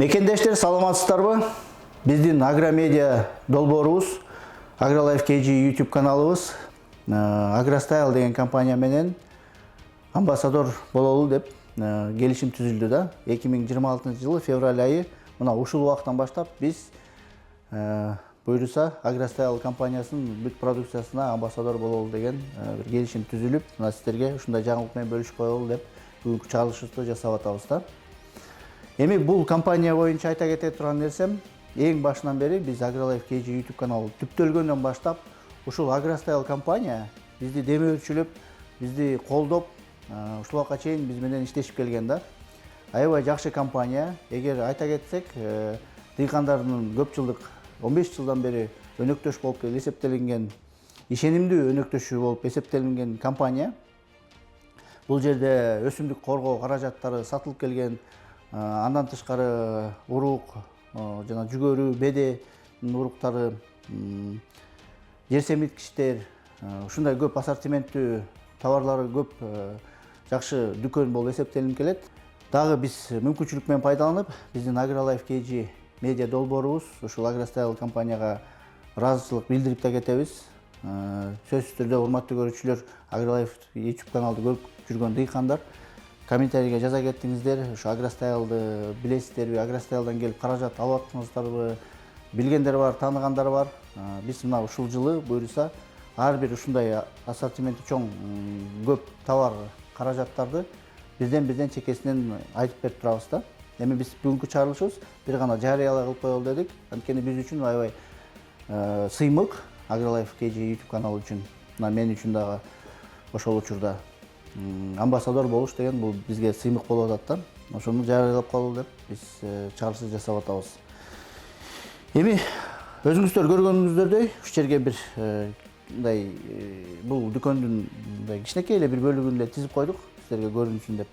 Мекендештер саламатсыздарбы? Биздин Агромедиа долбоорубуз, AgroLife KG YouTube каналыбыз AgroStyle деген компания менен амбассадор бололу деп келишим түзүлдү да. 2026 февраль айы мына ушул убакыттан баштап биз буйруса AgroStyle компаниясынын бүт продукциясына амбассадор бололу деген бир келишим түзүлүп, мына сиздерге ушундай жаңылык менен бөлүшүп коелу деп бүгүнкү чыгарылышыбызды жасап атабыз да. Эми бул компания боюнча айта кете турган нерсем, эң башынан бери биз AgroLife KG YouTube каналы түптөлгөндөн баштап ушул AgroStyle компания бизди демөөрчүлөп, бизди колдоп, ушул убакка чейин биз менен иштешип келген да. Аябай жакшы компания. Эгер айта кетсек, дыйкандардын көп жылдык 15 жылдан бери өнөктөш болуп эсептелинген, ишенимдүү өнөктөшү болуп эсептелинген компания. Бул жерде өсүмдүк коргоо каражаттары сатылып келген, андан тышкары урук, жана жүгөрү, беде уруктары, жер семирткичтер, ушундай көп ассортименттүү товарлары көп жакшы дүкөн болуп эсептелип келет. Дагы биз мүмкүнчүлүк менен пайдаланып, биздин AgroLife KG медиа долбоорубуз ушул AgroStyle компанияга ыраазычылык билдирип да кетебиз. Сөзсүз түрдө урматтуу көрүүчүлөр, AgroLife YouTube каналды көрүп жүргөн дыйкандар, комментарийге жаза кеттиңиздер, ушу AgroStyle'ды билесиздерби, AgroStyle'дан келип каражат алып аттыңыздарбы, билгендер бар, тааныгандар бар. Биз мына ушул жылы буйруса ар бир ушундай ассортименти чоң көп товар каражаттарды бизден чекесинен айтып берип турабыз да. Эми биз бүгүнкү чыгарылышыбыз бир гана жарыялай кылып коелу дедик. Анткени биз үчүн аябай сыймык AgroLife KG YouTube каналы үчүн, мына мен үчүн дагы ошол учурда амбассадор болуш деген бул бизге сыймык болуп атат да. Ошону жарыялап коелу деп биз чыгарышты жасап атабыз. Эми өзүңүздөр көргөнүңүздөрдөй ушул жерге бир мындай бул дүкөндүн мындай кичинекей эле бир бөлүгүн эле тизип койдук сиздерге көрүнсүн деп.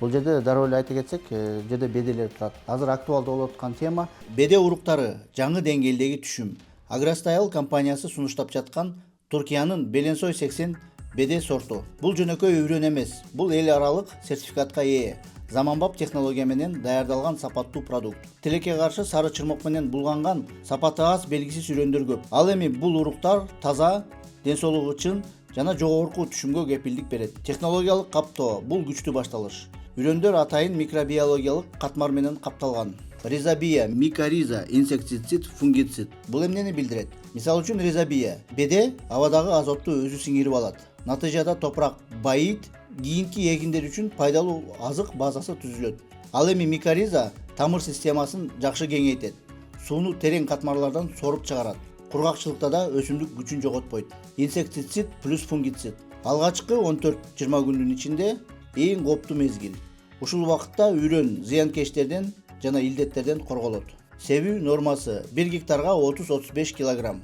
Бул жерде дароо эле айта кетсек, жерде беделер турат. Азыр актуалдуу болуп аткан тема беде уруктары жаңы деңгээлдеги түшүм. AgroStyle компаниясы сунуштап жаткан Туркиянын Беленсой 80 беде сорту. Бул жөнөкөй үрөн эмес, бул эл аралык сертификатка ээ, заманбап технология менен даярдалган сапаттуу продукт. Тилекке каршы сары чырмок менен булганган сапаты аз белгисиз үрөндөр көп. Ал эми бул уруктар таза, ден соолугу чын жана жогорку түшүмгө кепилдик берет. Технологиялык каптоо бул күчтүү башталыш. Үрөндөр атайын микробиологиялык катмар менен капталган. Ризобия, микориза, инсектицид, фунгицид. Бул эмнени билдирет? Мисалы үчүн ризобия. Беде абадагы азотту өзү сиңирип алат. Натыйжада топурак байыйт, кийинки эгиндер үчүн пайдалуу азык базасы түзүлөт. Ал эми микориза тамыр системасын жакшы кеңейтет. Сууну терең катмарлардан соруп чыгарат. Кургакчылыкта да өсүмдүк күчүн жоготпойт. Инсектицид плюс фунгицид. Алгачкы 14-20 күндүн ичинде эң кооптуу мезгил. Ушул убакытта үрөн зыянкечтерден жана илдеттерден корголот. Себүү нормасы 1 гектарга 30-35 кг.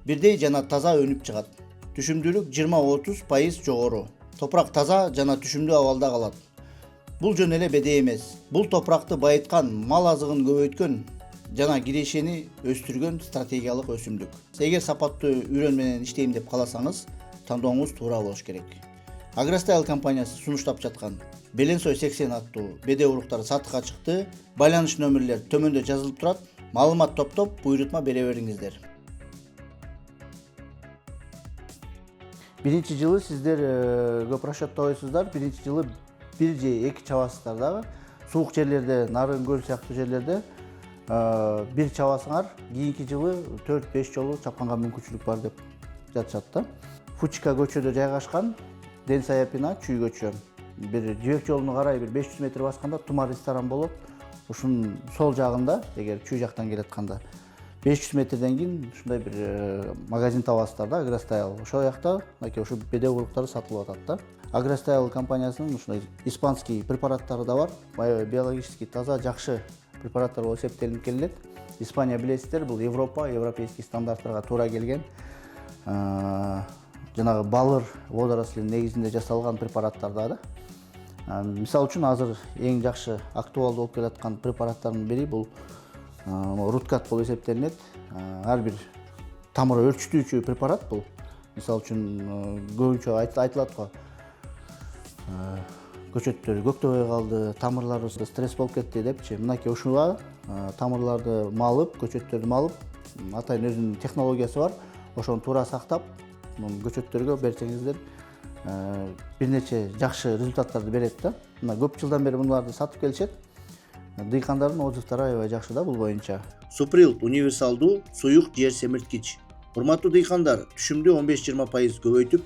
Бирдей жана таза өнүп чыгат. Түшүмдүүлүк 20-30% жогору. Топурак таза жана түшүмдүү абалда калат. Бул жөн эле беде эмес. Бул топуракты байыткан, мал азыгын көбөйткөн жана кирешени өстүргөн стратегиялык өсүмдүк. Эгер сапаттуу үрөн менен иштейм деп кааласаңыз, тандооңуз туура болуш керек. AgroStyle компаниясы сунуштап жаткан Беленсой 80 аттуу беде уруктары сатыкка чыкты. Байланыш нөмүрлөр төмөндө жазылып турат. Маалымат топтоп, буйрутма бере бериңиздер. Биринчи жылы сиздер көп расчеттобойсуздар. Биринчи жылы 1 же 2 чабасыздар дагы. Суук жерлерде, нарын көл сыяктуу жерлерде бир чабасыңар, кийинки жылы 4-5 жолу чапканга мүмкүнчүлүк бар деп жатышат да. Фучка көчөдө жайгашкан Ден Саяпина чүй көчө. Бир жибек жолуна карай бир 500 метр басканда Тума ресторан болот. Ушунун сол жагында, эгер чүй жактан келатканда 500 метрден кийин ушундай бир магазин табасыздар да, AgroStyle. Ошол жакта мынакей ушу беде уруктары сатылып атат да. AgroStyle компаниясынын ушундай испанский препараттары да бар. Биологически таза, жакшы препараттар болуп эсептелип келет. Испания билесиздер, бул Европа, европейский стандарттарга туура келген. Жанагы балыр водорослинин негизинде жасалган препараттар да. Мисалы үчүн азыр эң жакшы актуалдуу болуп келаткан препараттардын бири бул Руткат болуп эсептелинет. Ар бир тамыр өрчүтүүчү препарат бул. Мисалы үчүн көбүнчө айтылат го. Көчөттөр көктөбөй калды, тамырларыбыз стресс болуп кетти депчи. Мынакей ушуга тамырларды малып, көчөттөрдү малып, атайын өзүнүн технологиясы бар. Ошону туура сактап, көчөттөргө берсеңиздер бир нече жакшы результаттарды берет да. Мына көп жылдан бери мунуларды сатып келишет. Дыйкандардын отзывдары аябай жакшы да бул боюнча. Суприлд универсалдуу суюк жер семирткич. Урматтуу дыйкандар, түшүмдү 15-20% көбөйтүп,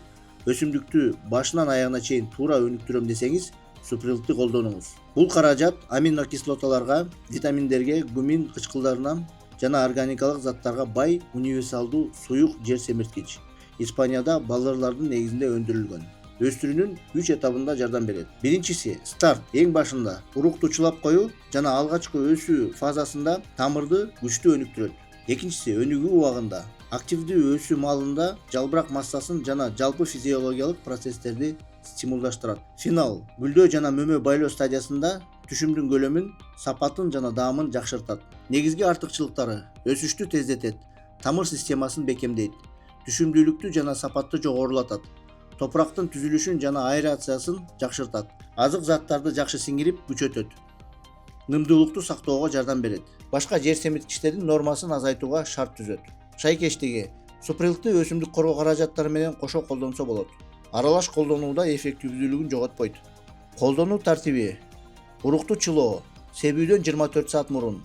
өсүмдүктү башынан аягына чейин туура өнүктүрөм десеңиз, Суприлдти колдонуңуз. Бул каражат аминокислоталарга, витаминдерге, гумин кычкылдарына жана органикалык заттарга бай универсалдуу суюк жер семирткич. Испанияда балдырлардын негизинде өндүрүлгөн. Өстүрүүнүн 3 этабында жардам берет. Биринчиси старт, эң башында урукту чулап коюу жана алгачкы өсүү фазасында тамырды күчтүү өнүктүрөт. Экинчиси өнүгүү убагында активдүү өсүү маалында жалбырак массасын жана жалпы физиологиялык процесстерди стимулдаштырат. Финал гүлдөө жана мөмө байлоо стадиясында түшүмдүн көлөмүн, сапатын жана даамын жакшыртат. Негизги артыкчылыктары: өсүштү тездетет, тамыр системасын бекемдейт, түшүмдүүлүктү жана сапатты жогорулатат, топурактын түзүлүшүн жана аэрациясын жакшыртат, азык заттарды жакшы сиңирип күчөтөт, нымдуулукту сактоого жардам берет. Башка жер семирткичтердин нормасын азайтууга шарт түзөт. Шайкештиги: Суприлдти өсүмдүк коргоо каражаттары менен кошо колдонсо болот. Аралаш колдонууда эффективдүүлүгүн жоготпойт. Колдонуу тартиби: урукту чылоо, себүүдөн 24 саат мурун,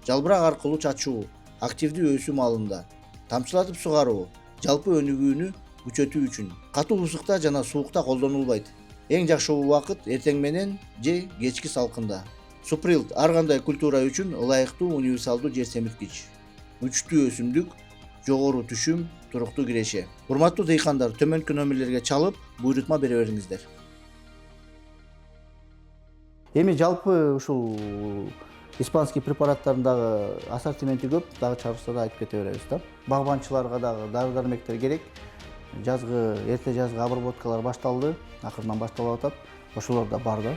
жалбырак аркылуу чачуу, активдүү өсүү маалында, тамчылатып сугаруу, жалпы өнүгүүнү күчөтүү үчүн. Катуу ысыкта жана суукта колдонулбайт. Эң жакшы убакыт эртең менен же кечки салкында. Суприлд ар кандай культура үчүн ылайыктуу универсалдуу жер семирткич. Күчтүү өсүмдүк, жогору түшүм, туруктуу киреше. Урматтуу дыйкандар, төмөнкү номерлерге чалып, буйрутма бере бериңиздер. Эми жалпы ушул испанский препараттардын дагы ассортименти көп, дагы чыгарса да айтып кете беребиз да. Багбанчыларга дагы дары-дармектер керек. Жазгы, эрте жазгы обработкалар башталды, акырынан башталып атат. Ошолор да бар да.